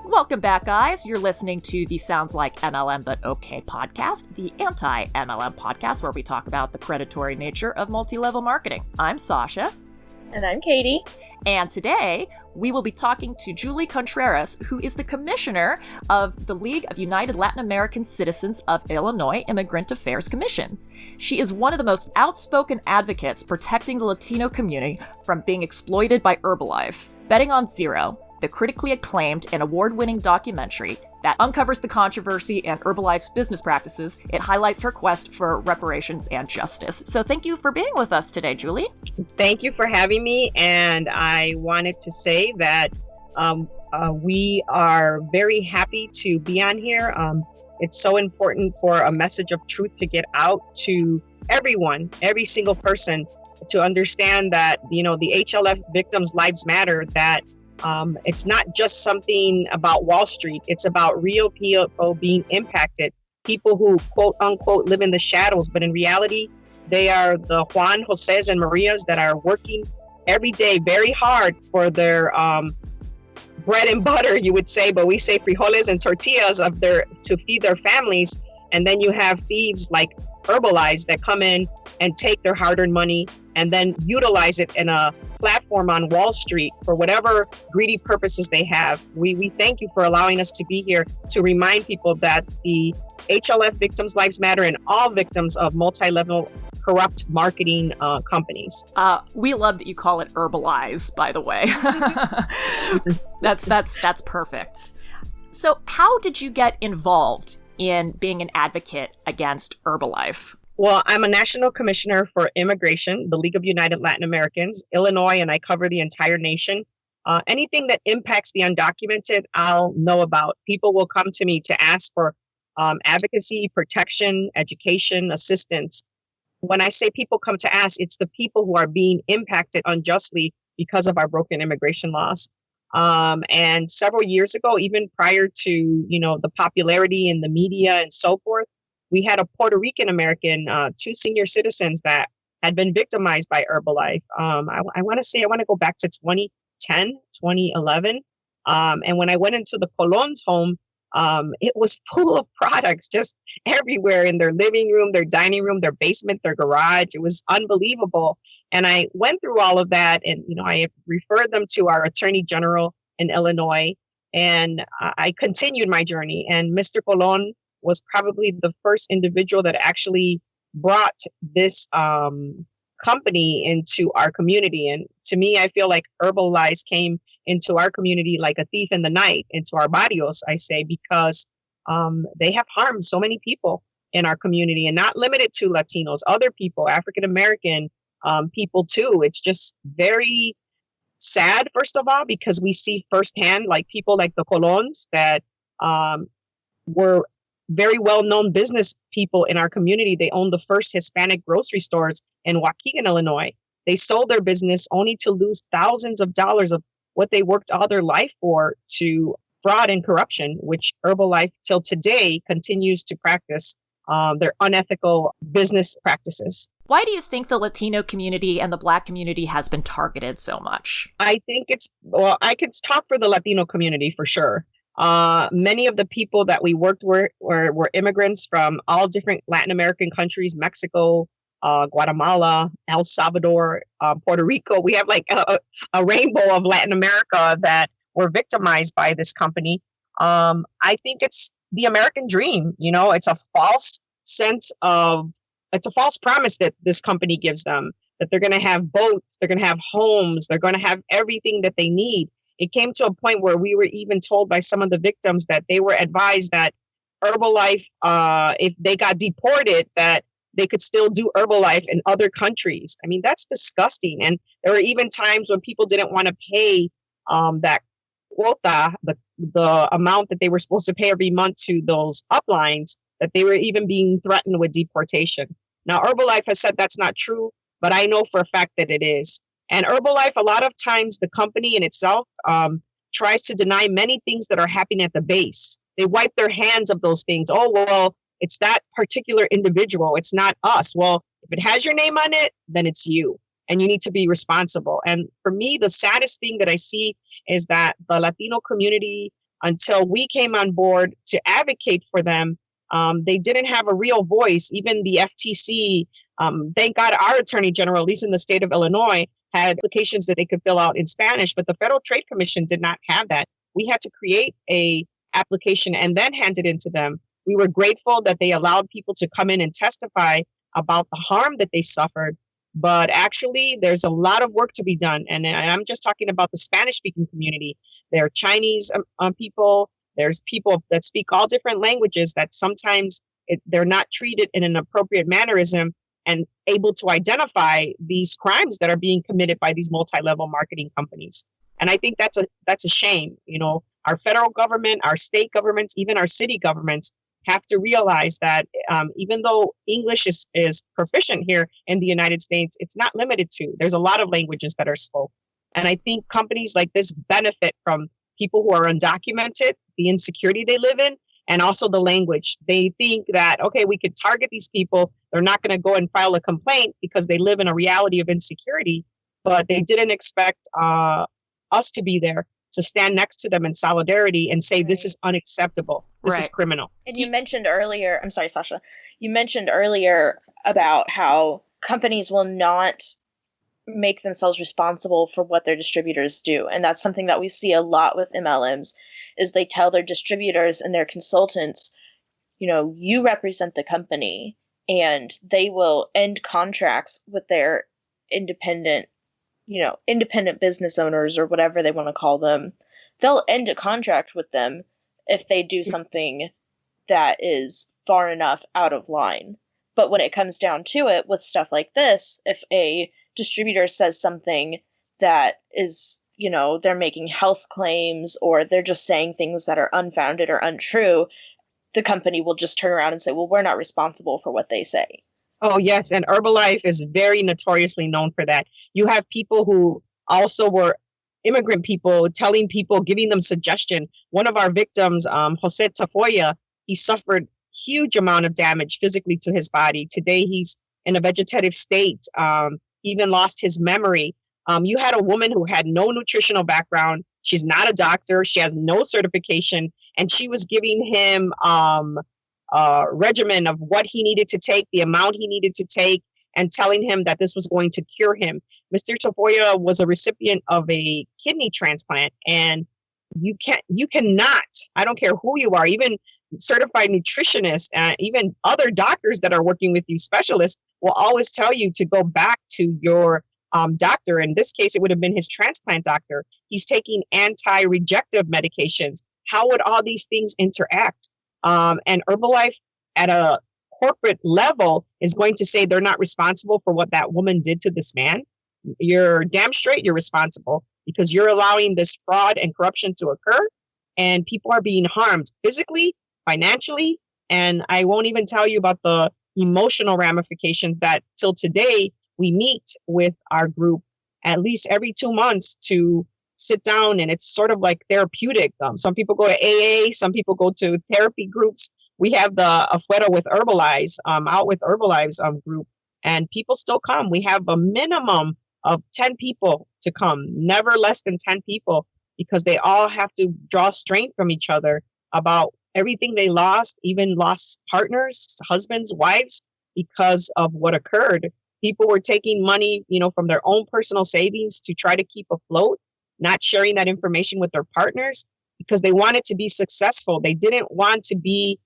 Welcome back, guys. You're listening to the Sounds Like MLM But Okay podcast, the anti-MLM podcast where we talk about the predatory nature of multi-level marketing. I'm Sasha. And I'm Katie. And today, we will be talking to Julie Contreras, who is the commissioner of the League of United Latin American Citizens of Illinois Immigrant Affairs Commission. She is one of the most outspoken advocates protecting the Latino community from being exploited by Herbalife. Betting on Zero, the critically acclaimed and award-winning documentary that uncovers the controversy and Herbalife's business practices, it highlights her quest for reparations and justice. So thank you for being with us today, Julie. Thank you for having me. And I wanted to say that we are very happy to be on here. It's so important for a message of truth to get out to everyone, every single person, to understand that, the HLF victims' lives matter, that it's not just something about Wall Street. It's about real people being impacted, people who quote unquote live in the shadows, but in reality, they are the Juan, Jose's, and Marias that are working every day very hard for their bread and butter, you would say, but we say frijoles and tortillas to feed their families. And then you have thieves like Herbalife that come in and take their hard-earned money and then utilize it in a platform on Wall Street for whatever greedy purposes they have. We thank you for allowing us to be here to remind people that the HLF victims' lives matter and all victims of multi-level corrupt marketing companies. We love that you call it Herbalize, by the way. That's perfect. So how did you get involved in being an advocate against Herbalife? Well, I'm a national commissioner for immigration, the League of United Latin Americans, Illinois, and I cover the entire nation. Anything that impacts the undocumented, I'll know about. People will come to me to ask for advocacy, protection, education, assistance. When I say people come to ask, it's the people who are being impacted unjustly because of our broken immigration laws. And several years ago, even prior to, the popularity in the media and so forth, we had a Puerto Rican American, two senior citizens that had been victimized by Herbalife. I want to go back to 2010, 2011. And when I went into the Colon's home, it was full of products just everywhere in their living room, their dining room, their basement, their garage. It was unbelievable. And I went through all of that and, I referred them to our attorney general in Illinois, and I continued my journey. And Mr. Colon was probably the first individual that actually brought this company into our community. And to me, I feel like Herbalife came into our community like a thief in the night, into our barrios, I say, because they have harmed so many people in our community, and not limited to Latinos, other people, African-American people too. It's just very sad, first of all, because we see firsthand, like people like the Colons that were very well-known business people in our community. They owned the first Hispanic grocery stores in Waukegan, Illinois. They sold their business only to lose thousands of dollars of what they worked all their life for to fraud and corruption, which Herbalife till today continues to practice their unethical business practices. Why do you think the Latino community and the Black community has been targeted so much? I think I could talk for the Latino community for sure. Many of the people that we worked with were immigrants from all different Latin American countries, Mexico, Guatemala, El Salvador, Puerto Rico. We have like a rainbow of Latin America that were victimized by this company. I think it's the American dream. It's a false it's a false promise that this company gives them, that they're going to have boats, they're going to have homes, they're going to have everything that they need. It came to a point where we were even told by some of the victims that they were advised that Herbalife, if they got deported, that they could still do Herbalife in other countries. I mean, that's disgusting. And there were even times when people didn't want to pay that quota, the amount that they were supposed to pay every month to those uplines. that they were even being threatened with deportation. Now, Herbalife has said that's not true, but I know for a fact that it is. And Herbalife, a lot of times, the company in itself tries to deny many things that are happening at the base. They wipe their hands of those things. Oh, well, it's that particular individual. It's not us. Well, if it has your name on it, then it's you, and you need to be responsible. And for me, the saddest thing that I see is that the Latino community, until we came on board to advocate for them, they didn't have a real voice. Even the FTC, thank God our Attorney General, at least in the state of Illinois, had applications that they could fill out in Spanish, but the Federal Trade Commission did not have that. We had to create a application and then hand it in to them. We were grateful that they allowed people to come in and testify about the harm that they suffered. But actually, there's a lot of work to be done. And I'm just talking about the Spanish-speaking community. There are Chinese people. There's people that speak all different languages that sometimes they're not treated in an appropriate mannerism and able to identify these crimes that are being committed by these multi-level marketing companies. And I think that's a shame. You know, our federal government, our state governments, even our city governments have to realize that even though English is proficient here in the United States, it's not limited to. There's a lot of languages that are spoken. And I think companies like this benefit from people who are undocumented, the insecurity they live in, and also the language. They think that, okay, we could target these people. They're not going to go and file a complaint because they live in a reality of insecurity, but they didn't expect us to be there to stand next to them in solidarity and say, this is unacceptable. This is criminal. And you mentioned earlier, I'm sorry, Sasha, you mentioned earlier about how companies will not make themselves responsible for what their distributors do. And that's something that we see a lot with MLMs, is they tell their distributors and their consultants, you know, you represent the company, and they will end contracts with their independent business owners or whatever they want to call them. They'll end a contract with them if they do something that is far enough out of line. But when it comes down to it, with stuff like this, if a distributor says something that is, you know, they're making health claims or they're just saying things that are unfounded or untrue, the company will just turn around and say, well, we're not responsible for what they say. Oh, yes. And Herbalife is very notoriously known for that. You have people who also were immigrant people telling people, giving them suggestion. One of our victims, Jose Tafoya, he suffered huge amount of damage physically to his body. Today, he's in a vegetative state. He even lost his memory. You had a woman who had no nutritional background. She's not a doctor. She has no certification. And she was giving him regimen of what he needed to take, the amount he needed to take, and telling him that this was going to cure him. Mr. Tafoya was a recipient of a kidney transplant, and you cannot, I don't care who you are, even certified nutritionists, even other doctors that are working with you, specialists, will always tell you to go back to your doctor. In this case, it would have been his transplant doctor. He's taking anti-rejective medications. How would all these things interact? And Herbalife at a corporate level is going to say they're not responsible for what that woman did to this man. You're damn straight you're responsible, because you're allowing this fraud and corruption to occur, and people are being harmed physically, financially, and I won't even tell you about the emotional ramifications that till today we meet with our group at least every 2 months to sit down, and it's sort of like therapeutic. Some people go to AA, some people go to therapy groups. We have the Afuera with Herbalives, Out with Herbalives group, and people still come. We have a minimum of 10 people to come, never less than 10 people, because they all have to draw strength from each other about everything they lost, even lost partners, husbands, wives, because of what occurred. People were taking money, from their own personal savings to try to keep afloat, not sharing that information with their partners because they wanted to be successful. They didn't want to be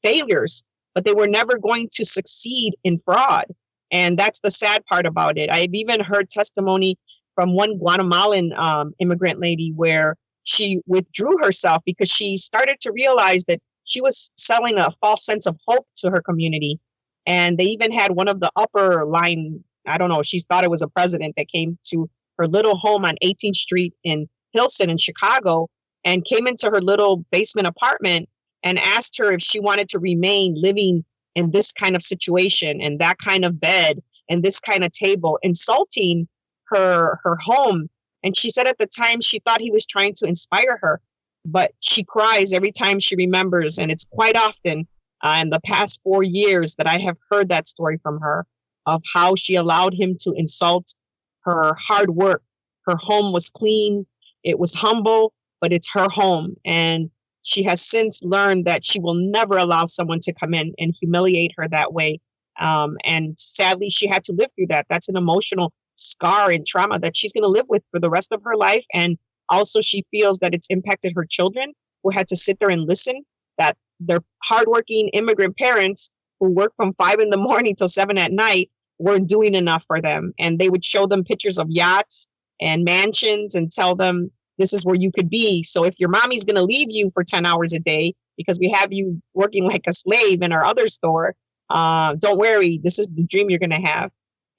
failures, but they were never going to succeed in fraud. And that's the sad part about it. I've even heard testimony from one Guatemalan immigrant lady where she withdrew herself because she started to realize that she was selling a false sense of hope to her community. And they even had one of the upper line, I don't know, she thought it was a president that came to her little home on 18th Street in Hilson in Chicago and came into her little basement apartment and asked her if she wanted to remain living in this kind of situation and that kind of bed and this kind of table, insulting her home. And she said at the time she thought he was trying to inspire her, but she cries every time she remembers. And it's quite often in the past 4 years that I have heard that story from her of how she allowed him to insult her hard work. Her home was clean. It was humble, but it's her home. And she has since learned that she will never allow someone to come in and humiliate her that way. And sadly, she had to live through that. That's an emotional scar and trauma that she's going to live with for the rest of her life. And also she feels that it's impacted her children, who had to sit there and listen, that their hardworking immigrant parents who work from 5 a.m. till 7 p.m. weren't doing enough for them. And they would show them pictures of yachts and mansions and tell them, this is where you could be. So if your mommy's going to leave you for 10 hours a day because we have you working like a slave in our other store, don't worry, this is the dream you're going to have.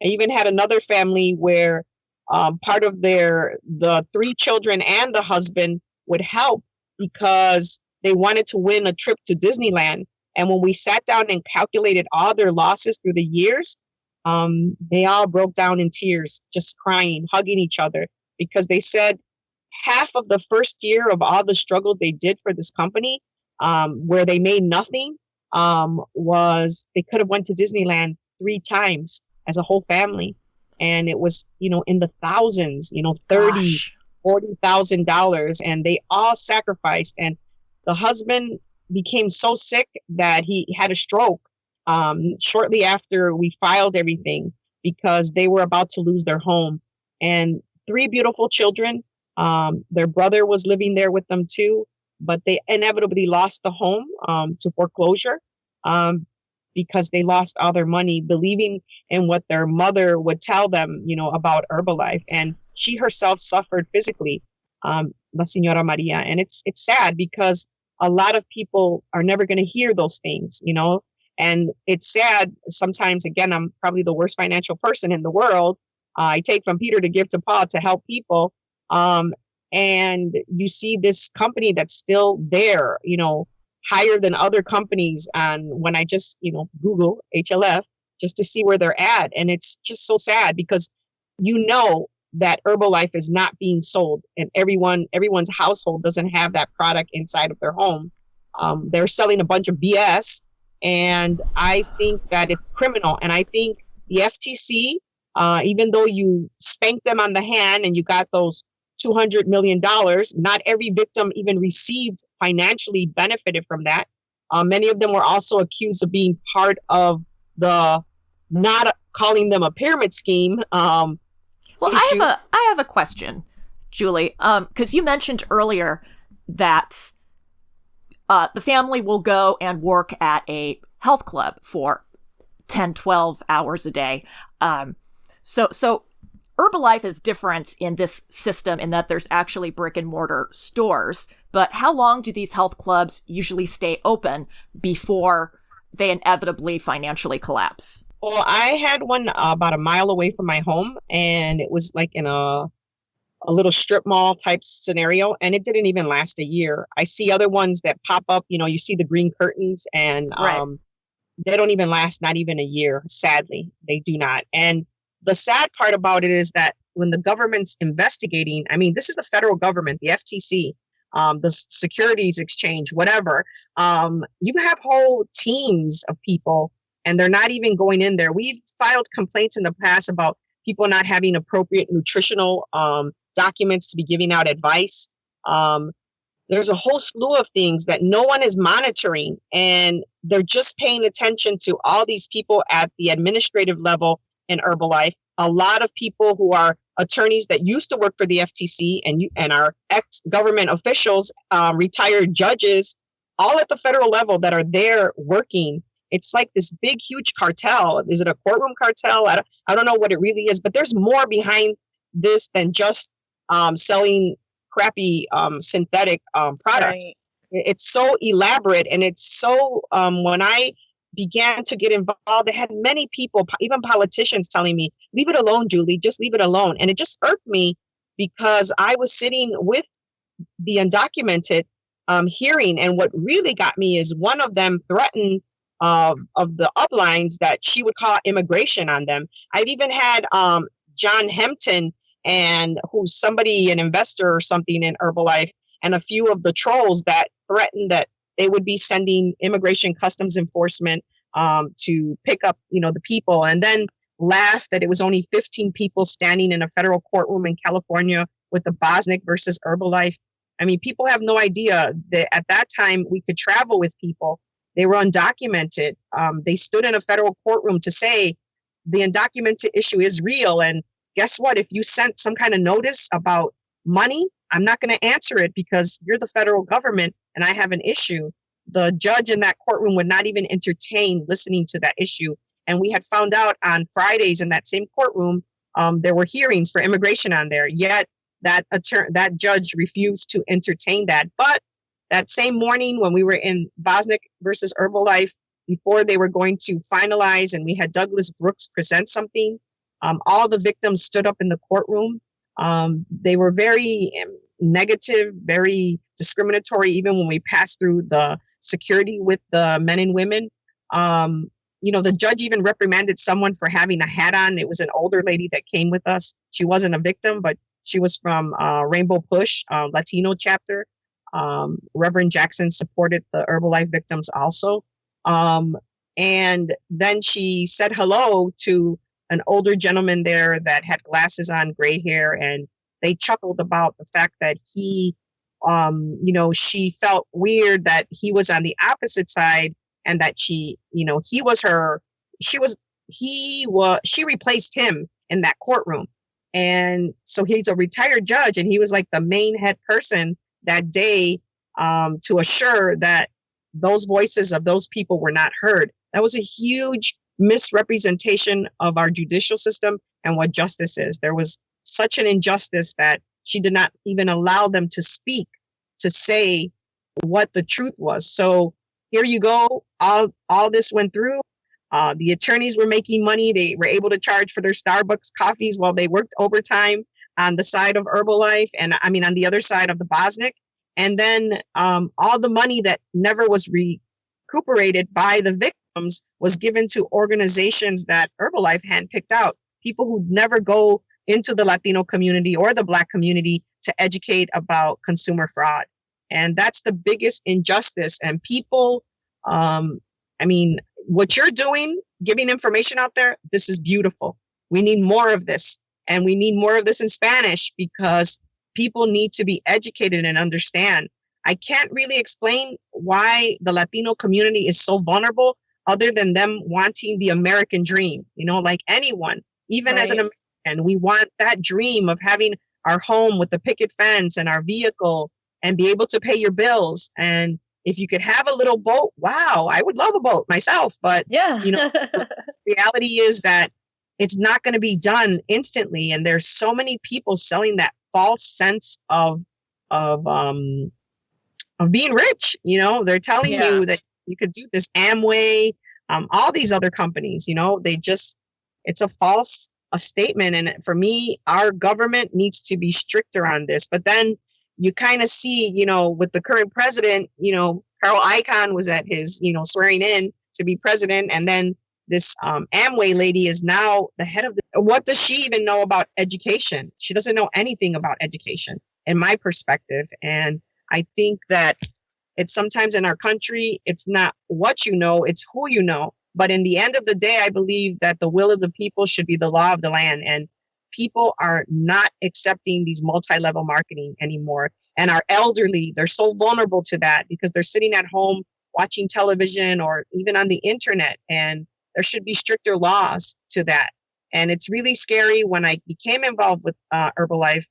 I even had another family where part of the 3 children and the husband would help because they wanted to win a trip to Disneyland. And when we sat down and calculated all their losses through the years, they all broke down in tears, just crying, hugging each other, because they said half of the first year of all the struggle they did for this company, where they made nothing, was they could have went to Disneyland 3 times as a whole family. And it was, in the thousands, $30,000, $40,000, and they all sacrificed. And the husband became so sick that he had a stroke shortly after we filed everything, because they were about to lose their home. And 3 beautiful children, their brother was living there with them too, but they inevitably lost the home to foreclosure because they lost all their money, believing in what their mother would tell them, about Herbalife. And she herself suffered physically, La Señora Maria. And it's sad because a lot of people are never going to hear those things, and it's sad. Sometimes, again, I'm probably the worst financial person in the world. I take from Peter to give to Paul to help people. And you see this company that's still there, higher than other companies. And when I just, Google HLF just to see where they're at. And it's just so sad because that Herbalife is not being sold, and everyone's household doesn't have that product inside of their home. They're selling a bunch of BS. And I think that it's criminal. And I think the FTC, even though you spanked them on the hand and you got those $200 million, not every victim even received financially benefited from that. Many of them were also accused of being part of not calling them a pyramid scheme. Well, I have a question, Julie, because you mentioned earlier that the family will go and work at a health club for 10, 12 hours a day. So Herbalife is different in this system in that there's actually brick and mortar stores. But how long do these health clubs usually stay open before they inevitably financially collapse? Well, I had one about a mile away from my home, and it was like in a little strip mall type scenario, and it didn't even last a year. I see other ones that pop up, you see the green curtains, and right. They don't even last, not even a year. Sadly, they do not. And the sad part about it is that when the government's investigating, this is the federal government, the FTC, the Securities Exchange, whatever, you have whole teams of people, and they're not even going in there. We've filed complaints in the past about people not having appropriate nutritional documents to be giving out advice. There's a whole slew of things that no one is monitoring, and they're just paying attention to all these people at the administrative level in Herbalife. A lot of people who are attorneys that used to work for the FTC and are ex-government officials, retired judges, all at the federal level that are there working. It's like this big, huge cartel. Is it a courtroom cartel? I don't know what it really is, but there's more behind this than just selling crappy synthetic products. Right. It's so elaborate, and it's so, when I began to get involved, I had many people, even politicians, telling me, leave it alone, Julie, just leave it alone. And it just irked me because I was sitting with the undocumented hearing. And what really got me is one of them threatened of the uplines that she would call immigration on them. I've even had John Hempton, and who's somebody, an investor or something in Herbalife, and a few of the trolls that threatened that they would be sending immigration customs enforcement to pick up, the people, and then laughed that it was only 15 people standing in a federal courtroom in California with the Bosnick versus Herbalife. I mean, people have no idea that at that time we could travel with people. They were undocumented. They stood in a federal courtroom to say the undocumented issue is real. And guess what? If you sent some kind of notice about money, I'm not going to answer it because you're the federal government and I have an issue. The judge in that courtroom would not even entertain listening to that issue. And we had found out on Fridays in that same courtroom, there were hearings for immigration on there. Yet that judge refused to entertain that. But that same morning when we were in Bosnick versus Herbalife, before they were going to finalize and we had Douglas Brooks present something, all the victims stood up in the courtroom. They were very negative, very discriminatory, even when we passed through the security with the men and women. The judge even reprimanded someone for having a hat on. It was an older lady that came with us. She wasn't a victim, but she was from Rainbow Push, Latino chapter. Reverend Jackson supported the Herbalife victims also. And then she said hello to an older gentleman there that had glasses on, gray hair, and they chuckled about the fact that he, she felt weird that he was on the opposite side and that she replaced him in that courtroom. And so he's a retired judge and he was like the main head person that day to assure that those voices of those people were not heard. That was a huge misrepresentation of our judicial system and what justice is. There was such an injustice that she did not even allow them to speak, to say what the truth was. So here you go. All this went through. The attorneys were making money. They were able to charge for their Starbucks coffees while they worked overtime on the side of Herbalife and on the other side of the Bosnick. And then all the money that never was recuperated by the victims was given to organizations that Herbalife handpicked out, people who never go into the Latino community or the Black community to educate about consumer fraud. And that's the biggest injustice. And people, what you're doing, giving information out there, this is beautiful. We need more of this. And we need more of this in Spanish because people need to be educated and understand. I can't really explain why the Latino community is so vulnerable other than them wanting the American dream, like anyone, even as an American, we want that dream of having our home with the picket fence and our vehicle and be able to pay your bills. And if you could have a little boat, wow, I would love a boat myself. But, the reality is that it's not going to be done instantly. And there's so many people selling that false sense of being rich. They're telling you that you could do this. Amway, all these other companies, it's a false statement. And for me, our government needs to be stricter on this. But then you kind of see, with the current president, Carl Icahn was at his, swearing in to be president. And then this Amway lady is now the head of what does she even know about education? She doesn't know anything about education, in my perspective. And I think that it's sometimes in our country, it's not what you know, it's who you know. But in the end of the day, I believe that the will of the people should be the law of the land. And people are not accepting these multi-level marketing anymore. And our elderly, they're so vulnerable to that because they're sitting at home watching television or even on the internet. And there should be stricter laws to that. And it's really scary. When I became involved with Herbalife,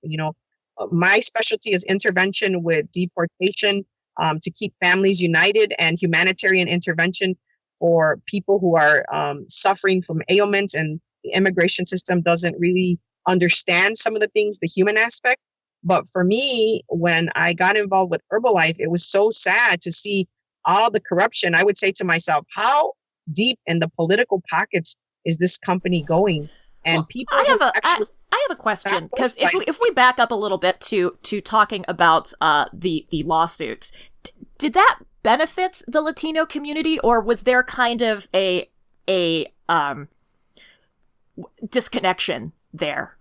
my specialty is intervention with deportation to keep families united and humanitarian intervention for people who are suffering from ailments, and the immigration system doesn't really understand some of the things, the human aspect. But for me, when I got involved with Herbalife, it was so sad to see all the corruption. I would say to myself, how deep in the political pockets is this company going? And people I have a question, because if we back up a little bit to talking about the lawsuit, did that benefit the Latino community, or was there kind of a disconnection there?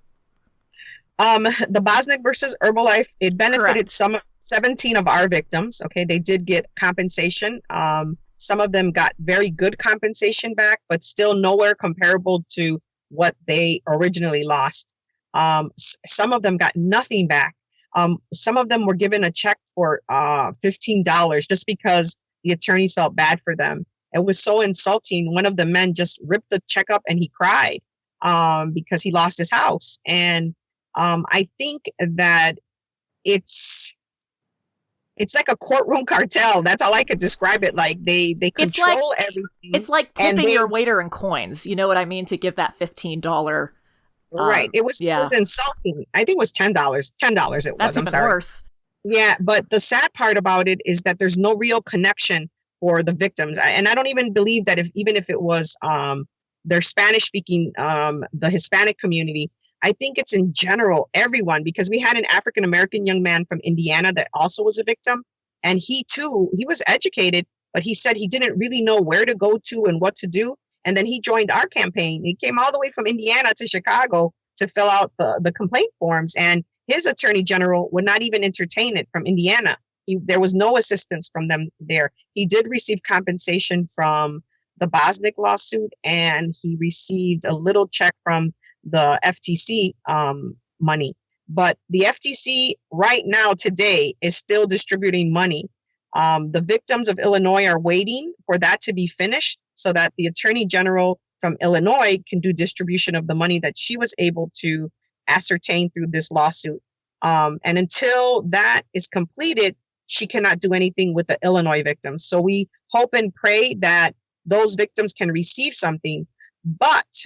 The Bosniak versus Herbalife, it benefited 17 of our victims. Okay, they did get compensation. Some of them got very good compensation back, but still nowhere comparable to what they originally lost. Some of them got nothing back. Some of them were given a check for $15 just because the attorneys felt bad for them. It was so insulting. One of the men just ripped the check up and he cried because he lost his house. And I think that it's like a courtroom cartel. That's how I could describe it. Like they control everything. It's like tipping your waiter in coins. You know what I mean? To give that $15. Right. It was insulting. I think it was $10. $10 it was. That's even worse. Yeah. But the sad part about it is that there's no real connection for the victims. And I don't even believe that even if it was their Spanish speaking, the Hispanic community, I think it's in general, everyone, because we had an African-American young man from Indiana that also was a victim. And he was educated, but he said he didn't really know where to go to and what to do. And then he joined our campaign. He came all the way from Indiana to Chicago to fill out the complaint forms. And his attorney general would not even entertain it from Indiana. There was no assistance from them there. He did receive compensation from the Bosniak lawsuit, and he received a little check from the FTC money. But the FTC right now today is still distributing money. The victims of Illinois are waiting for that to be finished so that the attorney general from Illinois can do distribution of the money that she was able to ascertain through this lawsuit. And until that is completed, she cannot do anything with the Illinois victims. So we hope and pray that those victims can receive something. But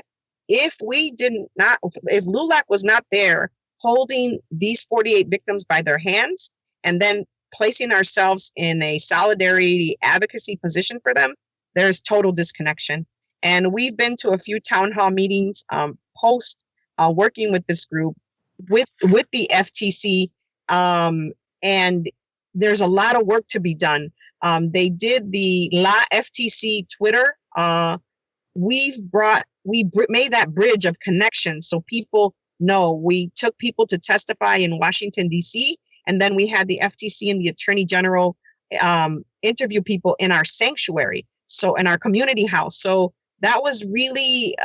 if LULAC was not there holding these 48 victims by their hands and then placing ourselves in a solidarity advocacy position for them, there's total disconnection. And we've been to a few town hall meetings post working with this group with the FTC, and there's a lot of work to be done. They did the FTC Twitter. We made that bridge of connection so people know. We took people to testify in Washington, D.C., and then we had the FTC and the Attorney General interview people in our sanctuary, so in our community house. So that was really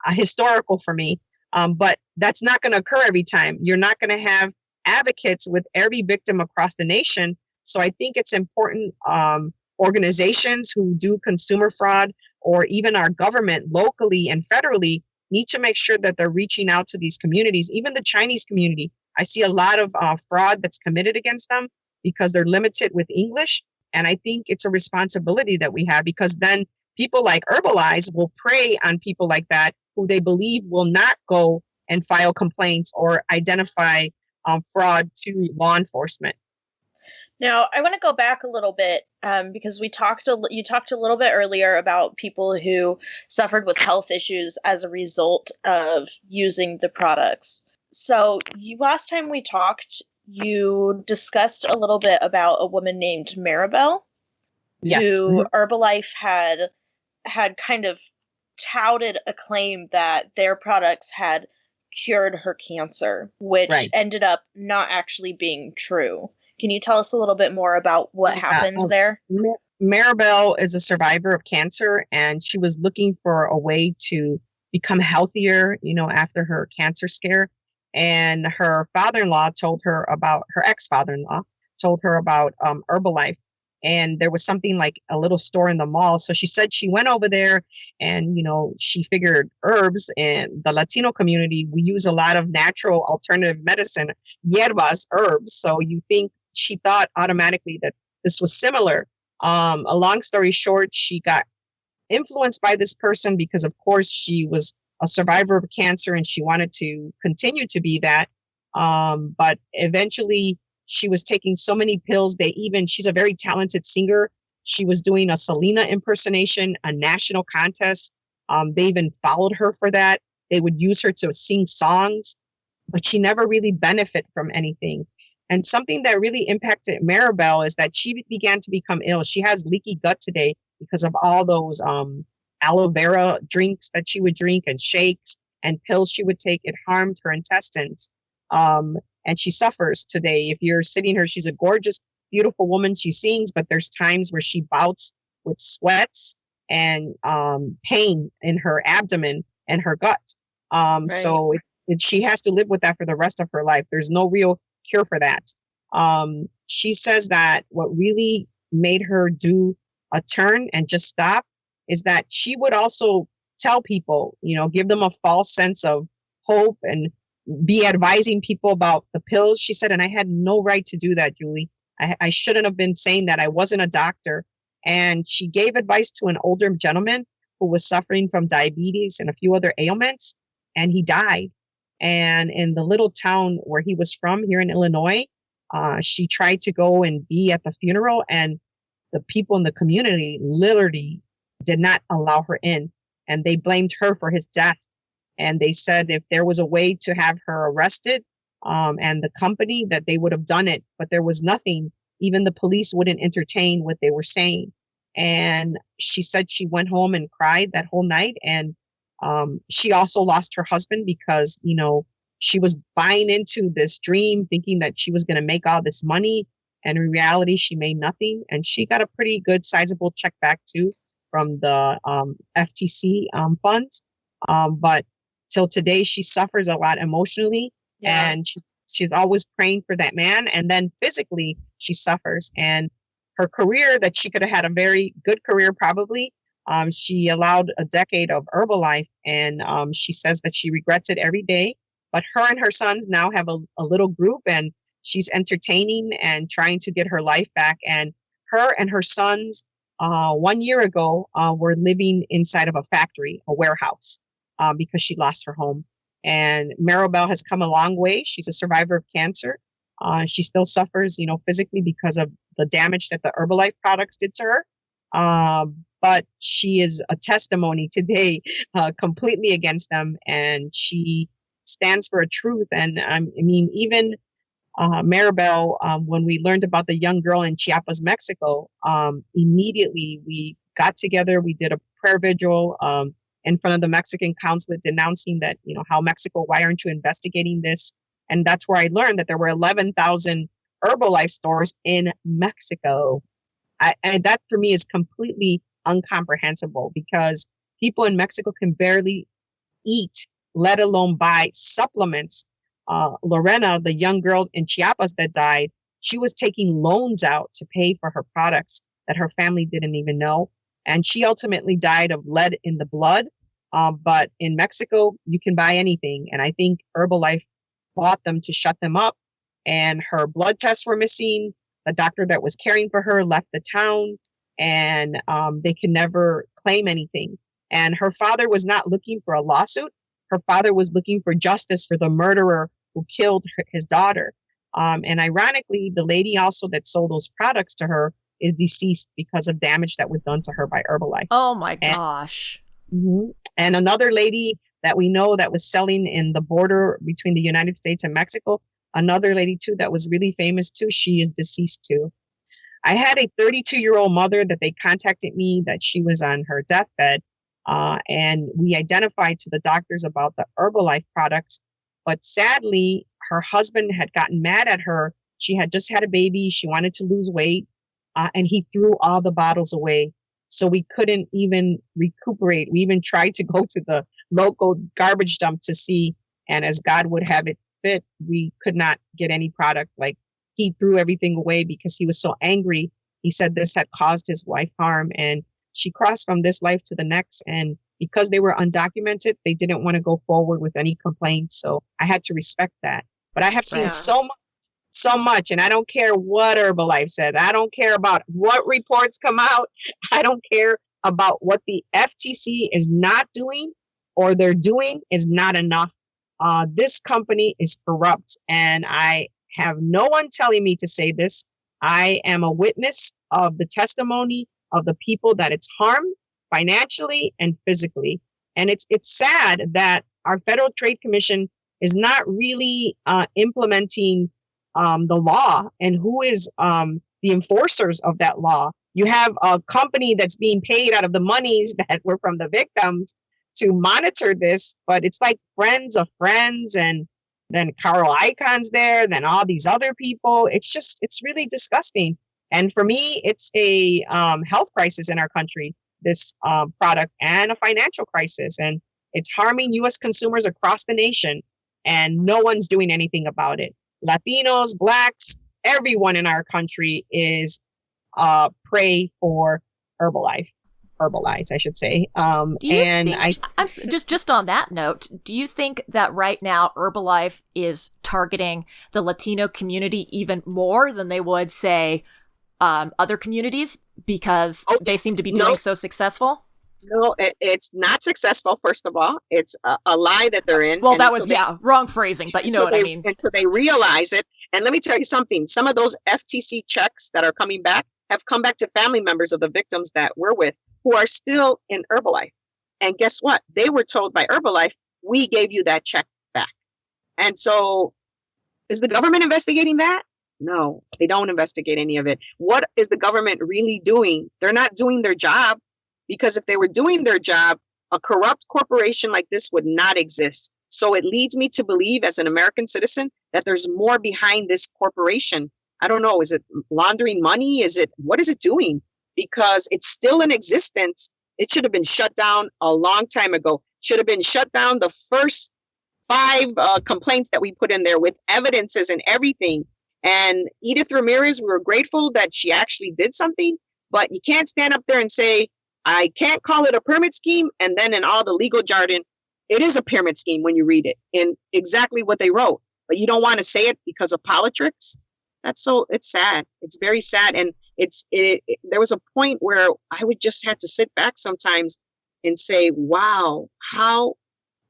historical for me. But that's not going to occur every time. You're not going to have advocates with every victim across the nation. So I think it's important organizations who do consumer fraud, or even our government locally and federally, need to make sure that they're reaching out to these communities. Even the Chinese community, I see a lot of fraud that's committed against them because they're limited with English. And I think it's a responsibility that we have, because then people like Herbalize will prey on people like that who they believe will not go and file complaints or identify fraud to law enforcement. Now, I want to go back a little bit because you talked a little bit earlier about people who suffered with health issues as a result of using the products. So last time we talked, you discussed a little bit about a woman named Maribel, yes, who Herbalife had kind of touted a claim that their products had cured her cancer, which ended up not actually being true. Can you tell us a little bit more about what happened there? Maribel is a survivor of cancer, and she was looking for a way to become healthier, after her cancer scare. And her ex-father-in-law told her about Herbalife. And there was something like a little store in the mall. So she said she went over there and, she figured herbs, and the Latino community, we use a lot of natural alternative medicine, hierbas, herbs. So she thought automatically that this was similar. A long story short, she got influenced by this person because, of course, she was a survivor of cancer and she wanted to continue to be that. But eventually, she was taking so many pills. She's a very talented singer. She was doing a Selena impersonation, a national contest. They even followed her for that. They would use her to sing songs, but she never really benefited from anything. And something that really impacted Maribel is that she began to become ill. She has leaky gut today because of all those aloe vera drinks that she would drink and shakes and pills she would take. It harmed her intestines. And she suffers today. If you're sitting her, she's a gorgeous, beautiful woman. She sings, but there's times where she bouts with sweats and pain in her abdomen and her gut. Right. So she has to live with that for the rest of her life. There's no real cure for that. She says that what really made her do a turn and just stop is that she would also tell people, give them a false sense of hope and be advising people about the pills. She said, and I had no right to do that, Julie. I shouldn't have been saying that. I wasn't a doctor. And she gave advice to an older gentleman who was suffering from diabetes and a few other ailments, and he died. And in the little town where he was from here in Illinois, she tried to go and be at the funeral, and the people in the community literally did not allow her in. And they blamed her for his death. And they said if there was a way to have her arrested and the company, that they would have done it. But there was nothing. Even the police wouldn't entertain what they were saying. And she said she went home and cried that whole night. And she also lost her husband because, she was buying into this dream, thinking that she was going to make all this money. And in reality, she made nothing. And she got a pretty good sizable check back too from the FTC funds. But till today, she suffers a lot emotionally. Yeah. And she's always praying for that man. And then physically, she suffers. And her career, that she could have had a very good career probably, she allowed a decade of Herbalife. And she says that she regrets it every day. But her and her sons now have a little group, and she's entertaining and trying to get her life back. And her and her sons, 1 year ago, were living inside of a factory, a warehouse, because she lost her home. And Maribel has come a long way. She's a survivor of cancer. She still suffers, physically because of the damage that the Herbalife products did to her. But she is a testimony today, completely against them. And she stands for a truth. And even Maribel, when we learned about the young girl in Chiapas, Mexico, immediately we got together. We did a prayer vigil in front of the Mexican consulate, denouncing that, how Mexico, why aren't you investigating this? And that's where I learned that there were 11,000 Herbalife stores in Mexico. And that for me is completely incomprehensible, because people in Mexico can barely eat, let alone buy supplements. Lorena, the young girl in Chiapas that died, she was taking loans out to pay for her products that her family didn't even know. And she ultimately died of lead in the blood. But in Mexico, you can buy anything. And I think Herbalife bought them to shut them up. And her blood tests were missing. The doctor that was caring for her left the town, and they can never claim anything. And her father was not looking for a lawsuit. Her father was looking for justice for the murderer who killed his daughter. And ironically, the lady also that sold those products to her is deceased because of damage that was done to her by Herbalife. Oh my gosh. And another lady that we know that was selling in the border between the United States and Mexico, another lady too that was really famous too, she is deceased too. I had a 32-year-old mother that they contacted me that she was on her deathbed. And we identified to the doctors about the Herbalife products. But sadly, her husband had gotten mad at her. She had just had a baby. She wanted to lose weight. And he threw all the bottles away. So we couldn't even recuperate. We even tried to go to the local garbage dump to see. And as God would have it fit, we could not get any product. Like, he threw everything away because he was so angry. He said this had caused his wife harm, and she crossed from this life to the next. And because they were undocumented, they didn't want to go forward with any complaints. So I had to respect that. But I have seen so much, and I don't care what Herbalife said. I don't care about what reports come out. I don't care about what the FTC is not doing, or they're doing is not enough. This company is corrupt, and I have no one telling me to say this. I am a witness of the testimony of the people that it's harmed financially and physically. And it's sad that our Federal Trade Commission is not really implementing the law, and who is the enforcers of that law. You have a company that's being paid out of the monies that were from the victims to monitor this, but it's like friends of friends, and then Carl Icahn's there, then all these other people. It's really disgusting. And for me, it's a health crisis in our country, this product, and a financial crisis. And it's harming U.S. consumers across the nation, and no one's doing anything about it. Latinos, Blacks, everyone in our country is prey for Herbalife. Herbalize, I should say. Just on that note, do you think that right now Herbalife is targeting the Latino community even more than they would, say, other communities, because they seem to be doing so successful? No, it's not successful, first of all. It's a lie that they're in. Well, that was, wrong phrasing, but you know what I mean. Until they realize it. And let me tell you something. Some of those FTC checks that are coming back have come back to family members of the victims that we're with, who are still in Herbalife. And guess what? They were told by Herbalife, we gave you that check back. And so is the government investigating that? No, they don't investigate any of it. What is the government really doing? They're not doing their job, because if they were doing their job, a corrupt corporation like this would not exist. So it leads me to believe, as an American citizen, that there's more behind this corporation. I don't know. Is it laundering money? What is it doing? Because it's still in existence. It should have been shut down a long time ago. Should have been shut down the first 5 complaints that we put in there with evidences and everything. And Edith Ramirez, we were grateful that she actually did something, but you can't stand up there and say, I can't call it a pyramid scheme. And then in all the legal jargon, it is a pyramid scheme when you read it in exactly what they wrote, but you don't want to say it because of politics. It's sad. It's very sad. And there was a point where I would just have to sit back sometimes and say, wow, how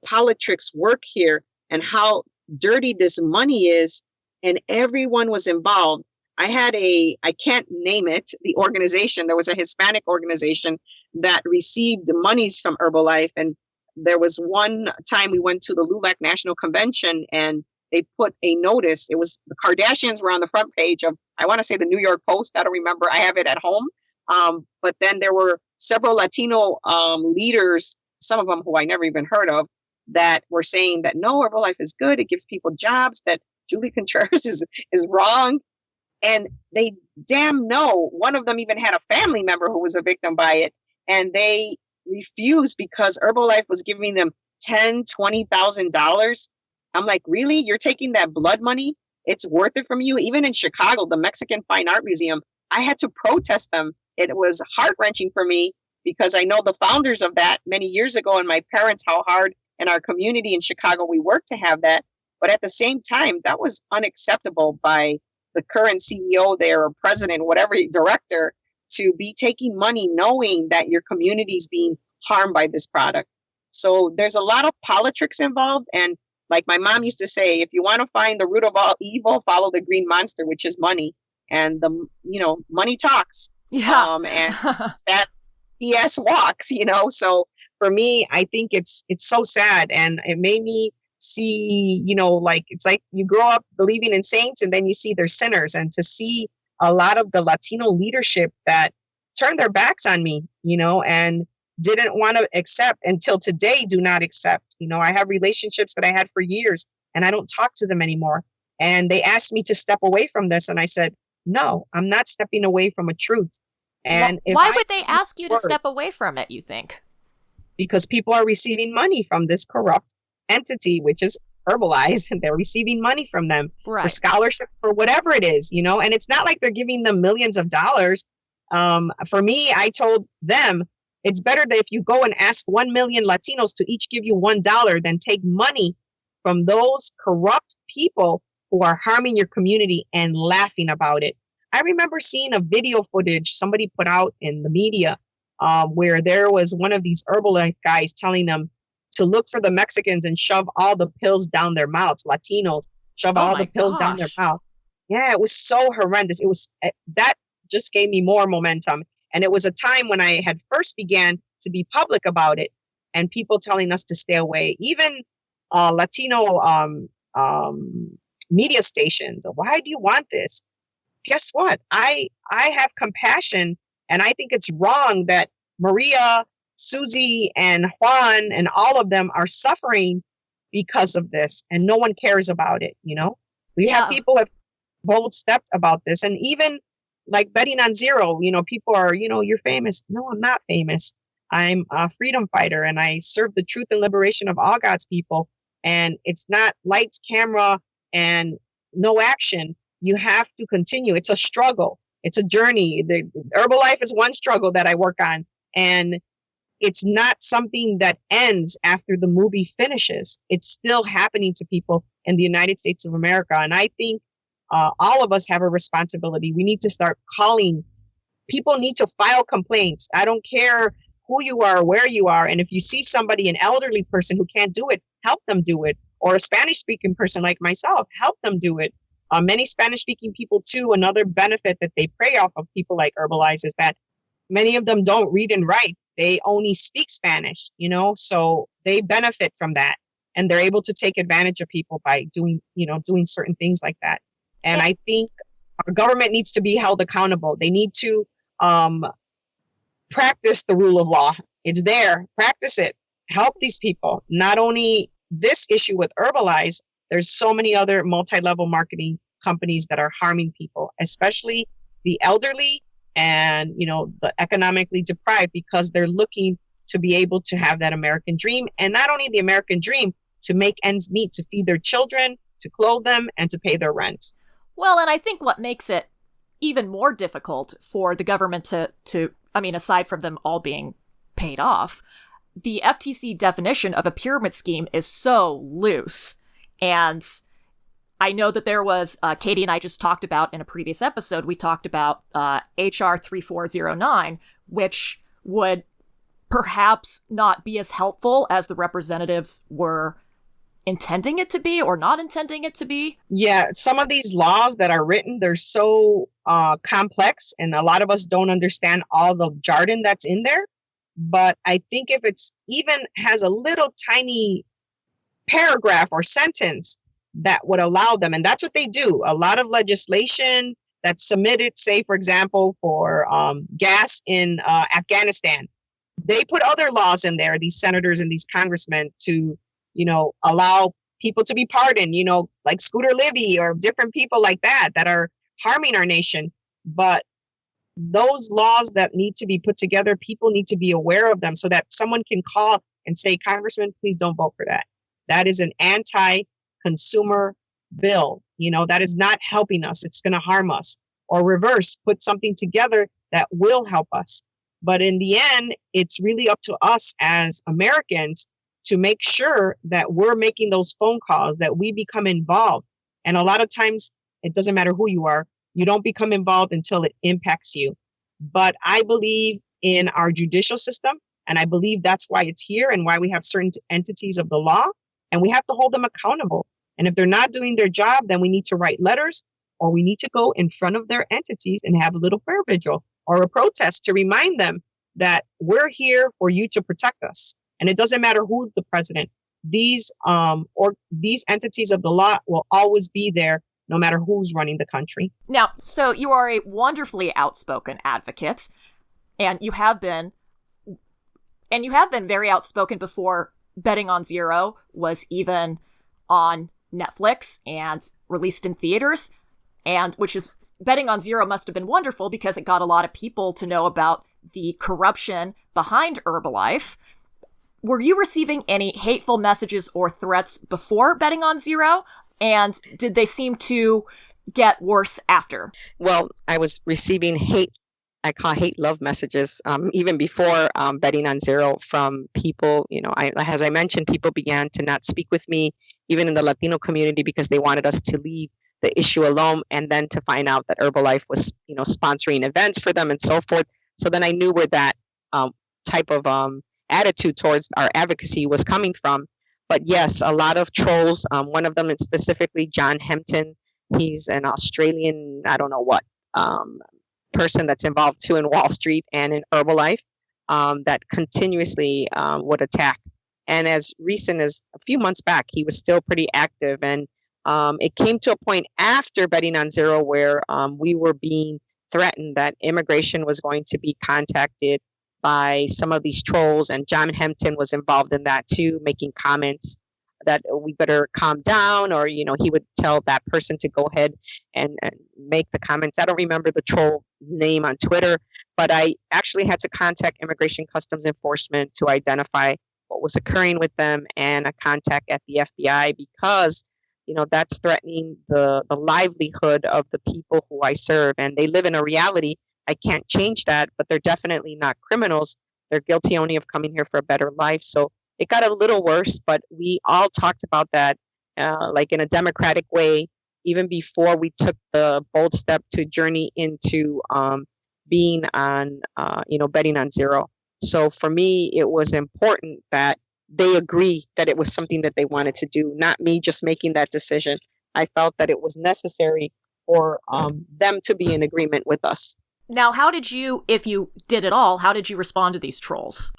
politics work here and how dirty this money is. And everyone was involved. I can't name it, the organization. There was a Hispanic organization that received monies from Herbalife. And there was one time we went to the LULAC National Convention, and they put a notice. It was the Kardashians were on the front page of, I want to say, the New York Post. I don't remember. I have it at home. But then there were several Latino leaders, some of them who I never even heard of, that were saying that no, Herbalife is good. It gives people jobs, that Julie Contreras is wrong. And they damn know. One of them even had a family member who was a victim by it. And they refused because Herbalife was giving them $10,000, $20,000. I'm like, really? You're taking that blood money? It's worth it from you? Even in Chicago, the Mexican Fine Art Museum, I had to protest them. It was heart-wrenching for me because I know the founders of that many years ago, and my parents, how hard in our community in Chicago we worked to have that. But at the same time, that was unacceptable by the current CEO there, or president, whatever, director, to be taking money knowing that your community is being harmed by this product. So there's a lot of politics involved. And like my mom used to say, if you want to find the root of all evil, follow the green monster, which is money. And money talks. Yeah. And that BS walks, So for me, I think it's so sad. And it made me see, it's like you grow up believing in saints and then you see they're sinners. And to see a lot of the Latino leadership that turned their backs on me, and didn't want to accept, until today, do not accept. I have relationships that I had for years and I don't talk to them anymore. And they asked me to step away from this. And I said, no, I'm not stepping away from a truth. And why would they ask you to step away from it, you think? Because people are receiving money from this corrupt entity, which is Herbalife, and they're receiving money from them for scholarship, for whatever it is, and it's not like they're giving them millions of dollars. For me, I told them, it's better that if you go and ask 1 million Latinos to each give you $1 than take money from those corrupt people who are harming your community and laughing about it. I remember seeing a video footage somebody put out in the media where there was one of these Herbalife guys telling them to look for the Mexicans and shove all the pills down their mouths. Latinos shove all the pills down their mouth. Yeah, it was so horrendous. That just gave me more momentum. And it was a time when I had first began to be public about it, and people telling us to stay away. Even Latino media stations. Why do you want this? Guess what? I have compassion, and I think it's wrong that Maria, Susie, and Juan and all of them are suffering because of this, and no one cares about it. We have people have bold stepped about this, and even like betting on zero. People are, you're famous. No, I'm not famous. I'm a freedom fighter, and I serve the truth and liberation of all God's people. And it's not lights, camera, and no action. You have to continue. It's a struggle. It's a journey. The Herbalife is one struggle that I work on. And it's not something that ends after the movie finishes. It's still happening to people in the United States of America. And I think all of us have a responsibility. We need to start calling. People need to file complaints. I don't care who you are, where you are. And if you see somebody, an elderly person who can't do it, help them do it. Or a Spanish-speaking person like myself, help them do it. Many Spanish-speaking people, too, another benefit that they prey off of people like Herbalize is that many of them don't read and write. They only speak Spanish, so they benefit from that. And they're able to take advantage of people by doing certain things like that. And I think our government needs to be held accountable. They need to practice the rule of law. It's there. Practice it. Help these people. Not only this issue with Herbalize, there's so many other multi-level marketing companies that are harming people, especially the elderly and, the economically deprived, because they're looking to be able to have that American dream. And not only the American dream, to make ends meet, to feed their children, to clothe them, and to pay their rent. Well, and I think what makes it even more difficult for the government to aside from them all being paid off, the FTC definition of a pyramid scheme is so loose. And I know that there was, Katie and I just talked about in a previous episode, we talked about HR 3409, which would perhaps not be as helpful as the representatives were intending it to be or not intending it to be. Yeah, some of these laws that are written, they're so complex, and a lot of us don't understand all the jargon that's in there. But I think if it's even has a little tiny paragraph or sentence that would allow them, and that's what they do. A lot of legislation that's submitted, say, for example, for gas in Afghanistan, they put other laws in there, these senators and these congressmen, to allow people to be pardoned, like Scooter Libby or different people like that are harming our nation. But those laws that need to be put together, people need to be aware of them so that someone can call and say, Congressman, please don't vote for that. That is an anti-consumer bill. That is not helping us. It's going to harm us. Or reverse, put something together that will help us. But in the end, it's really up to us as Americans to make sure that we're making those phone calls, that we become involved. And a lot of times, it doesn't matter who you are, you don't become involved until it impacts you. But I believe in our judicial system, and I believe that's why it's here and why we have certain entities of the law, and we have to hold them accountable. And if they're not doing their job, then we need to write letters, or we need to go in front of their entities and have a little prayer vigil or a protest to remind them that we're here for you to protect us. And it doesn't matter who's the president. These entities of the law will always be there, no matter who's running the country. Now, so you are a wonderfully outspoken advocate, and you have been very outspoken before Betting on Zero was even on Netflix and released in theaters, and Betting on Zero must have been wonderful because it got a lot of people to know about the corruption behind Herbalife. Were you receiving any hateful messages or threats before Betting on Zero? And did they seem to get worse after? Well, I was receiving I call hate love messages, even before Betting on Zero from people. As I mentioned, people began to not speak with me, even in the Latino community, because they wanted us to leave the issue alone, and then to find out that Herbalife was, sponsoring events for them and so forth. So then I knew where that type of attitude towards our advocacy was coming from. But yes, a lot of trolls. One of them is specifically John Hempton. He's an Australian, I don't know what, person that's involved too in Wall Street and in Herbalife, that continuously would attack And as recent as a few months back, he was still pretty active. And it came to a point after Betting on Zero where we were being threatened that immigration was going to be contacted by some of these trolls. And John Hempton was involved in that too, making comments that we better calm down, or, he would tell that person to go ahead and make the comments. I don't remember the troll name on Twitter, but I actually had to contact Immigration Customs Enforcement to identify what was occurring with them, and a contact at the FBI, because that's threatening the livelihood of the people who I serve, and they live in a reality. I can't change that, but they're definitely not criminals. They're guilty only of coming here for a better life. So it got a little worse, but we all talked about that like in a democratic way, even before we took the bold step to journey into being on, Betting on Zero. So for me, it was important that they agree that it was something that they wanted to do, not me just making that decision. I felt that it was necessary for them to be in agreement with us. Now, how did you, if you did at all, how did you respond to these trolls?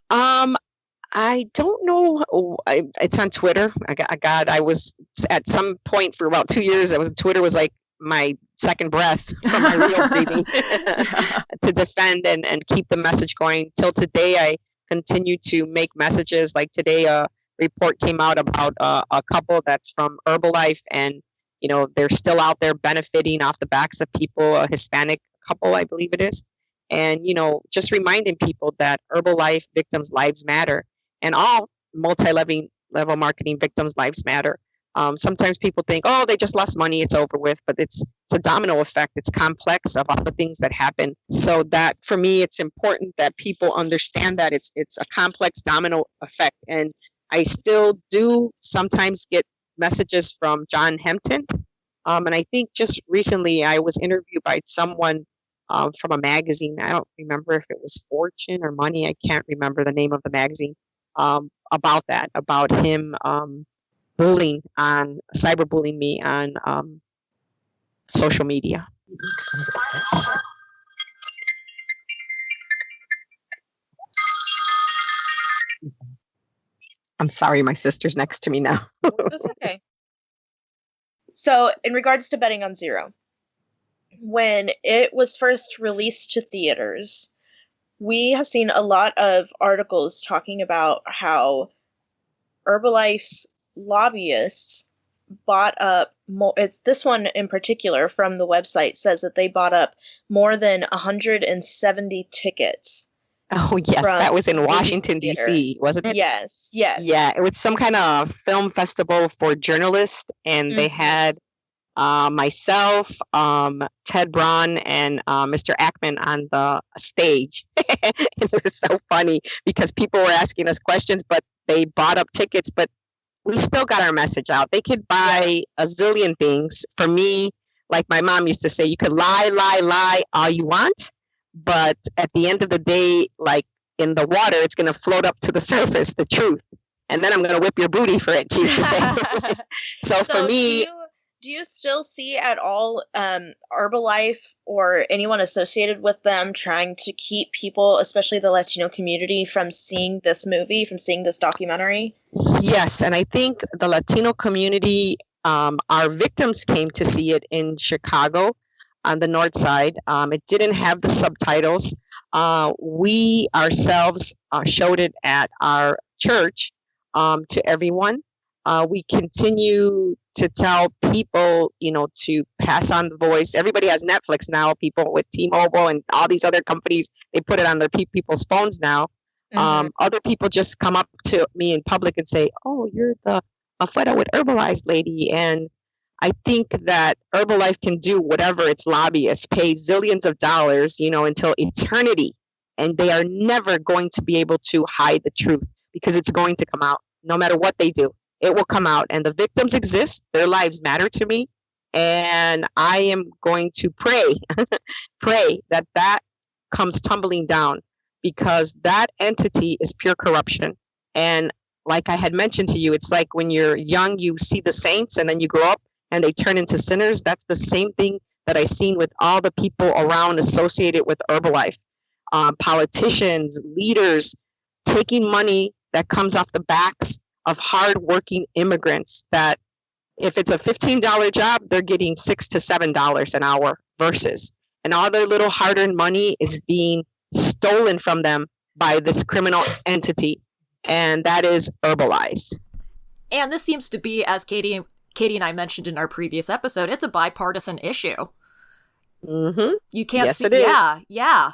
I don't know. It's on Twitter. I was at some point for about 2 years. Twitter was like my second breath from my real breathing to defend and keep the message going. Till today, I continue to make messages. Like today, a report came out about a couple that's from Herbalife, and they're still out there benefiting off the backs of people. A Hispanic couple, I believe it is, and just reminding people that Herbalife victims' lives matter. And all multi-level marketing victims' lives matter. Sometimes people think, oh, they just lost money, it's over with. But it's a domino effect. It's complex of all the things that happen. So that, for me, it's important that people understand that it's a complex domino effect. And I still do sometimes get messages from John Hempton. And I think just recently I was interviewed by someone from a magazine. I don't remember if it was Fortune or Money. I can't remember the name of the magazine. About him cyberbullying me on social media. I'm sorry, my sister's next to me now. That's okay. So, in regards to Betting on Zero, when it was first released to theaters, we have seen a lot of articles talking about how Herbalife's lobbyists bought up it's this one in particular from the website says that they bought up more than 170 tickets. Oh, yes, that was in Washington, D.C., wasn't it? Yes. Yeah, it was some kind of film festival for journalists, and they had myself, Ted Braun, and Mr. Ackman on the stage. It was so funny because people were asking us questions, but they bought up tickets, but we still got our message out. They could buy a zillion things. For me, like my mom used to say, you could lie all you want, but at the end of the day, like in the water, it's going to float up to the surface, the truth. And then I'm going to whip your booty for it, she used to say. So for me... Do you still see at all Herbalife or anyone associated with them trying to keep people, especially the Latino community, from seeing this movie, from seeing this documentary? Yes, and I think the Latino community, our victims came to see it in Chicago on the north side. It didn't have the subtitles. We ourselves showed it at our church to everyone. We continue to tell people, to pass on the voice. Everybody has Netflix now. People with T-Mobile and all these other companies, they put it on their people's phones now. Other people just come up to me in public and say, oh, you're the Afuera with Herbalife lady. And I think that Herbalife can do whatever its lobbyists pay zillions of dollars, until eternity. And they are never going to be able to hide the truth because it's going to come out no matter what they do. It will come out, and the victims exist. Their lives matter to me. And I am going to pray that comes tumbling down, because that entity is pure corruption. And like I had mentioned to you, it's like when you're young, you see the saints and then you grow up and they turn into sinners. That's the same thing that I've seen with all the people around associated with Herbalife. Politicians, leaders, taking money that comes off the backs of hardworking immigrants that if it's a $15 job, they're getting $6 to $7 an hour versus, and all their little hard-earned money is being stolen from them by this criminal entity, and that is Herbalife. And this seems to be, as Katie and I mentioned in our previous episode, it's a bipartisan issue. Mm-hmm. You can't yes, see, it is. Yeah.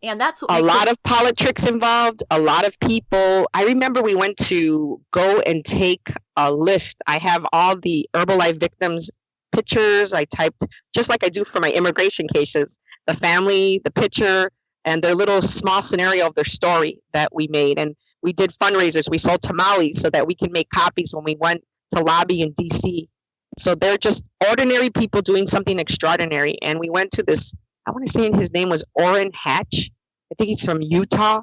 And that's what a lot of politics involved, a lot of people. I remember we went to go and take a list. I have all the Herbalife victims' pictures. I typed, just like I do for my immigration cases, the family, the picture, and their little small scenario of their story that we made. And we did fundraisers. We sold tamales so that we can make copies when we went to lobby in DC. So they're just ordinary people doing something extraordinary. And we went to this, I want to say his name was Orrin Hatch. I think he's from Utah.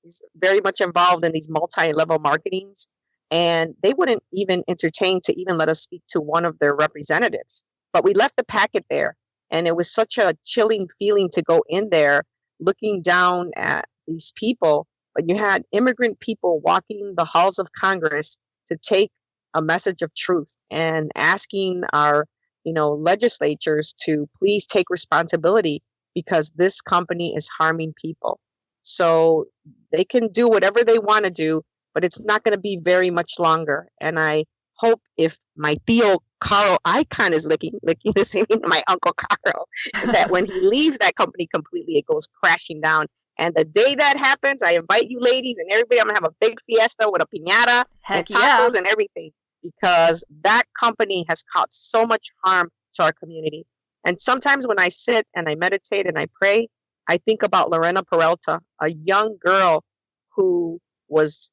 He's very much involved in these multi-level marketings. And they wouldn't even entertain to even let us speak to one of their representatives. But we left the packet there. And it was such a chilling feeling to go in there looking down at these people. But you had immigrant people walking the halls of Congress to take a message of truth and asking our, legislatures to please take responsibility because this company is harming people. So they can do whatever they want to do, but it's not going to be very much longer. And I hope if my Theo Carl icon is licking the same my Uncle Carl, that when he leaves that company completely, it goes crashing down. And the day that happens, I invite you ladies and everybody, I'm going to have a big fiesta with a piñata and tacos and everything, because that company has caused so much harm to our community. And sometimes when I sit and I meditate and I pray, I think about Lorena Peralta, a young girl who was,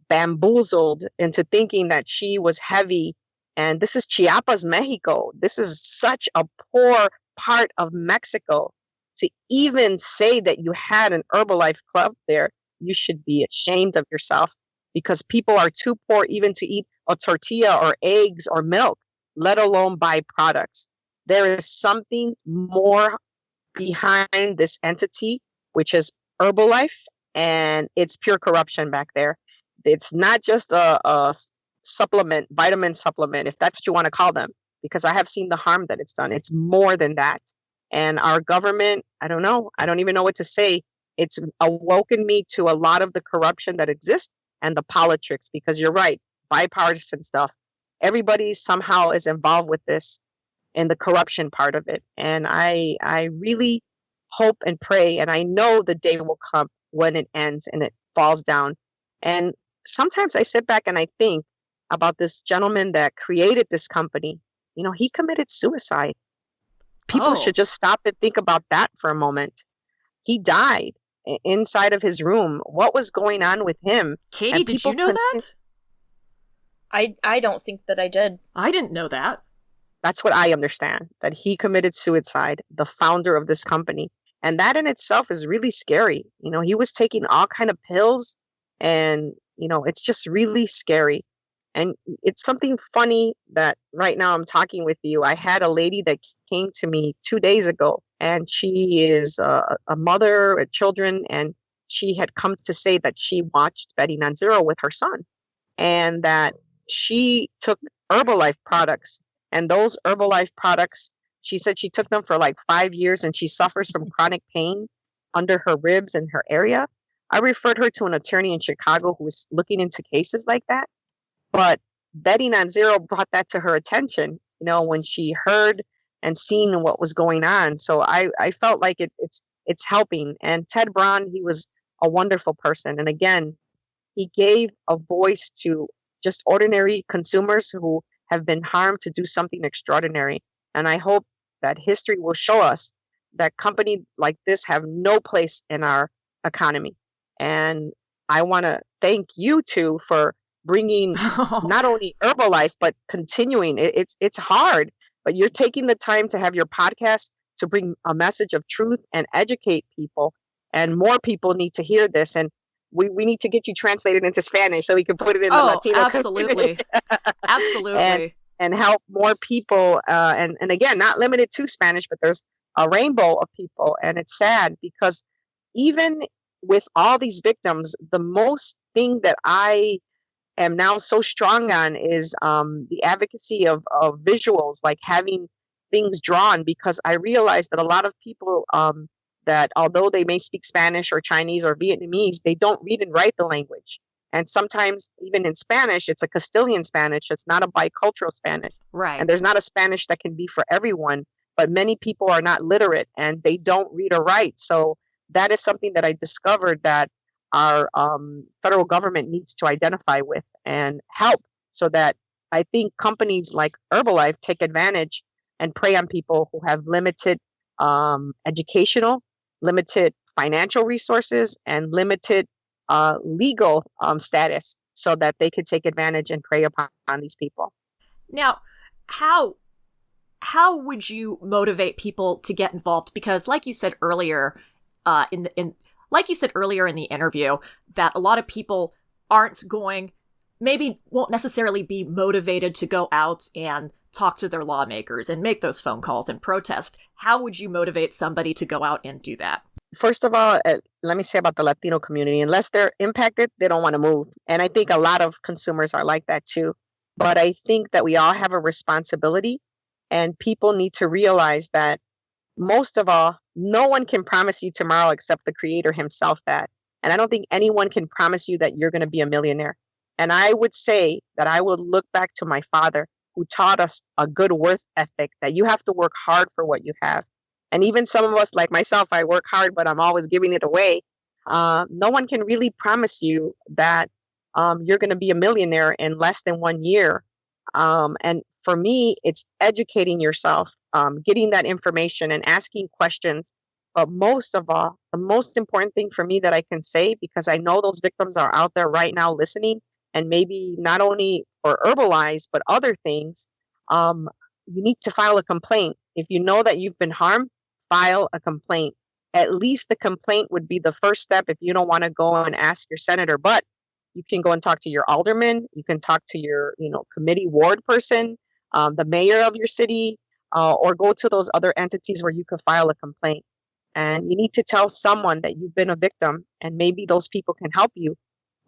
bamboozled into thinking that she was heavy. And this is Chiapas, Mexico. This is such a poor part of Mexico. To even say that you had an Herbalife club there, you should be ashamed of yourself, because people are too poor even to eat a tortilla or eggs or milk, let alone buy products. There is something more behind this entity, which is Herbalife, and it's pure corruption back there. It's not just a supplement, vitamin supplement, if that's what you want to call them, because I have seen the harm that it's done. It's more than that. And our government, I don't know. I don't even know what to say. It's awoken me to a lot of the corruption that exists and the politics, because you're right, bipartisan stuff. Everybody somehow is involved with this and the corruption part of it. And I really hope and pray, and I know the day will come when it ends and it falls down. And sometimes I sit back and I think about this gentleman that created this company. He committed suicide. People should just stop and think about that for a moment. He died inside of his room. What was going on with him? Katie, did you know that? I don't think that I did. I didn't know that. That's what I understand, that he committed suicide, the founder of this company. And that in itself is really scary. He was taking all kind of pills, and, it's just really scary. And it's something funny that right now I'm talking with you. I had a lady that came to me 2 days ago, and she is a mother of children, and she had come to say that she watched Betty Non-Zero with her son, and that she took Herbalife products, and those Herbalife products, she said she took them for like 5 years, and she suffers from chronic pain under her ribs and her area. I referred her to an attorney in Chicago who was looking into cases like that. But Betty Non-Zero brought that to her attention, when she heard and seen what was going on. So I felt like it's helping. And Ted Braun, he was a wonderful person. And again, he gave a voice to just ordinary consumers who have been harmed to do something extraordinary. And I hope that history will show us that companies like this have no place in our economy. And I want to thank you two for bringing not only Herbalife, but continuing. It's hard, but you're taking the time to have your podcast to bring a message of truth and educate people. And more people need to hear this. And we need to get you translated into Spanish so we can put it in the Latino absolutely. Absolutely. And help more people. And again, not limited to Spanish, but there's a rainbow of people. And it's sad because even with all these victims, the most thing that I am now so strong on is the advocacy of visuals, like having things drawn, because I realized that a lot of people that although they may speak Spanish or Chinese or Vietnamese, they don't read and write the language. And sometimes even in Spanish, it's a Castilian Spanish. It's not a bicultural Spanish. Right. And there's not a Spanish that can be for everyone, but many people are not literate and they don't read or write. So that is something that I discovered that our federal government needs to identify with and help, so that I think companies like Herbalife take advantage and prey on people who have limited educational, limited financial resources, and limited legal status, so that they could take advantage and prey upon these people. Now, how would you motivate people to get involved? Because, like you said earlier, in the interview, that a lot of people won't necessarily be motivated to go out and talk to their lawmakers and make those phone calls and protest. How would you motivate somebody to go out and do that? First of all, let me say about the Latino community, unless they're impacted, they don't want to move. And I think a lot of consumers are like that too. But I think that we all have a responsibility, and people need to realize that, most of all, no one can promise you tomorrow except the creator himself that. And I don't think anyone can promise you that you're going to be a millionaire. And I would say that I would look back to my father, who taught us a good work ethic, that you have to work hard for what you have. And even some of us, like myself, I work hard, but I'm always giving it away. No one can really promise you that you're going to be a millionaire in less than 1 year. And for me, it's educating yourself, getting that information and asking questions. But most of all, the most important thing for me that I can say, because I know those victims are out there right now listening, and maybe not only for Herbalize, but other things, you need to file a complaint. If you know that you've been harmed, file a complaint. At least the complaint would be the first step if you don't want to go and ask your senator. But you can go and talk to your alderman. You can talk to your, committee ward person, the mayor of your city, or go to those other entities where you could file a complaint. And you need to tell someone that you've been a victim, and maybe those people can help you.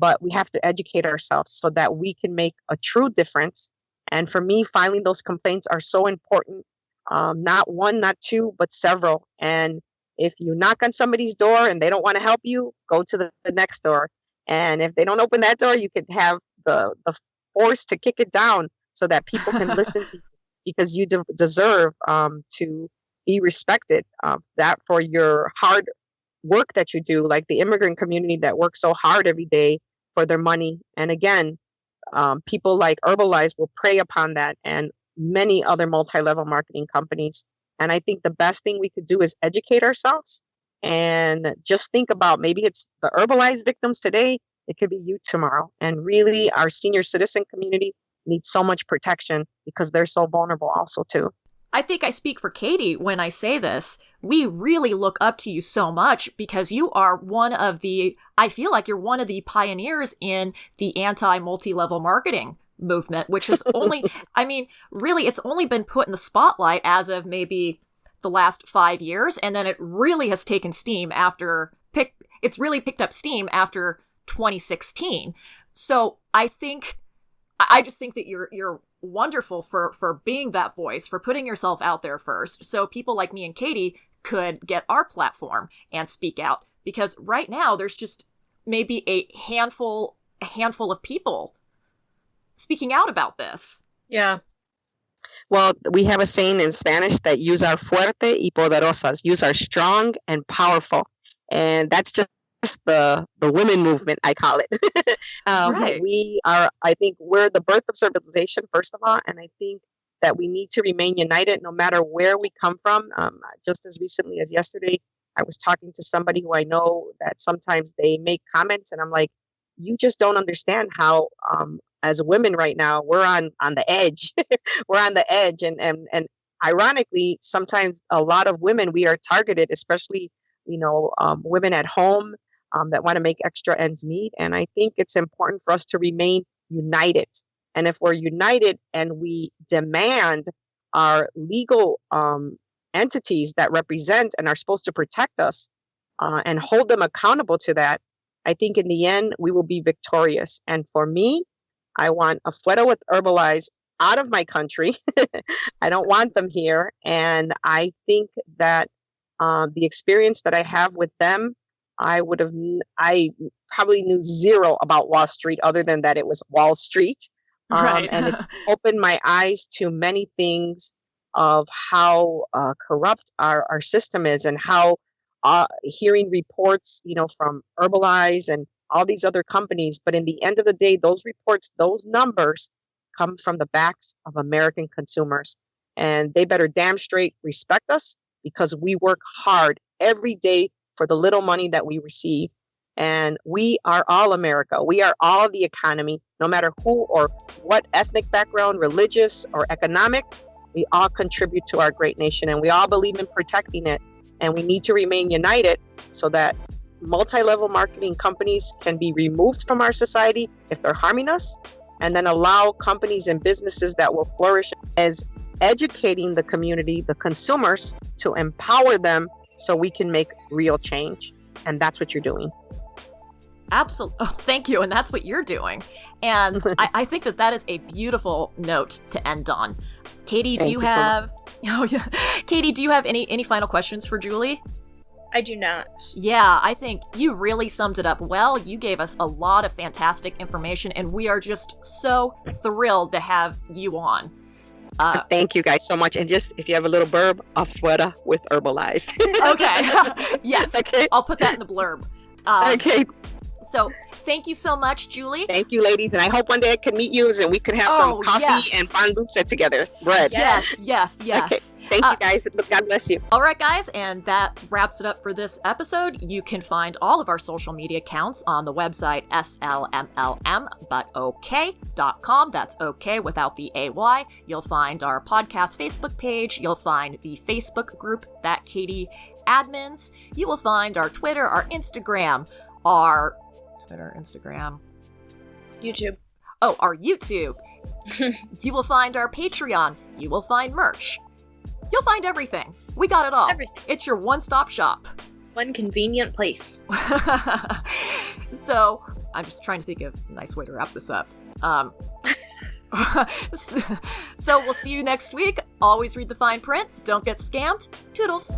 But we have to educate ourselves so that we can make a true difference. And for me, filing those complaints are so important. Not one, not two, but several. And if you knock on somebody's door and they don't want to help you, go to the next door. And if they don't open that door, you could have the force to kick it down so that people can listen to you, because you deserve to be respected that for your hard work that you do, like the immigrant community that works so hard every day for their money. And again, people like Herbalize will prey upon that, and many other multi-level marketing companies. And I think the best thing we could do is educate ourselves and just think about, maybe it's the Herbalize victims today, it could be you tomorrow. And really, our senior citizen community needs so much protection because they're so vulnerable also too. I think I speak for Katie when I say this. We really look up to you so much because you are I feel like you're one of the pioneers in the anti-multi-level marketing movement, which has only, really, it's only been put in the spotlight as of maybe the last 5 years. And then it really has taken steam it's really picked up steam after 2016. So I just think that you're wonderful for being that voice, for putting yourself out there first, so people like me and Katie could get our platform and speak out. Because right now there's just maybe a handful of people speaking out about this. Yeah. Well, we have a saying in Spanish that use are fuerte y poderosas, use are strong and powerful, and that's just the women movement, I call it. Right. I think we're the birth of civilization, first of all, and I think that we need to remain united no matter where we come from. Just as recently as yesterday, I was talking to somebody who I know that sometimes they make comments, and I'm like, you just don't understand how, as women right now, we're on the edge. We're on the edge, and ironically, sometimes a lot of women, we are targeted, especially women at home that want to make extra ends meet. And I think it's important for us to remain united. And if we're united and we demand our legal entities that represent and are supposed to protect us and hold them accountable to that, I think in the end, we will be victorious. And for me, I want Afuera with Herbalize out of my country. I don't want them here. And I think that the experience that I have with them, I probably knew zero about Wall Street other than that it was Wall Street. Right. And it opened my eyes to many things of how corrupt our system is, and how hearing reports, from Herbalife and all these other companies. But in the end of the day, those reports, those numbers come from the backs of American consumers. And they better damn straight respect us, because we work hard every day for the little money that we receive. And we are all America. We are all the economy, no matter who or what ethnic background, religious or economic. We all contribute to our great nation, and we all believe in protecting it. And we need to remain united so that multi-level marketing companies can be removed from our society if they're harming us, and then allow companies and businesses that will flourish as educating the community, the consumers, to empower them so we can make real change. And that's what you're doing. Absolutely. Oh, thank you. And that's what you're doing. And I think that is a beautiful note to end on. Katie, do you have Katie, do you have any final questions for Julie? I do not. Yeah, I think you really summed it up well. You gave us a lot of fantastic information, and we are just so thrilled to have you on. Thank you guys so much. And just, if you have a little blurb, Afuera with Herbalize. Okay. Yes. Okay. I'll put that in the blurb. Okay. So thank you so much, Julie. Thank you, ladies. And I hope one day I can meet you and we can have some coffee and pan dulce together. Bread. Yes. Okay. Thank you, guys. God bless you. All right, guys. And that wraps it up for this episode. You can find all of our social media accounts on the website SLMLMbutok.com. That's okay without the AY. You'll find our podcast Facebook page. You'll find the Facebook group that Katie admins. You will find our Twitter, our Instagram, our Twitter, Instagram, YouTube. Oh, our YouTube. You will find our Patreon. You will find merch. You'll find everything. We got it all. Everything. It's your one-stop shop. One convenient place. So, I'm just trying to think of a nice way to wrap this up. So we'll see you next week. Always read the fine print. Don't get scammed. Toodles.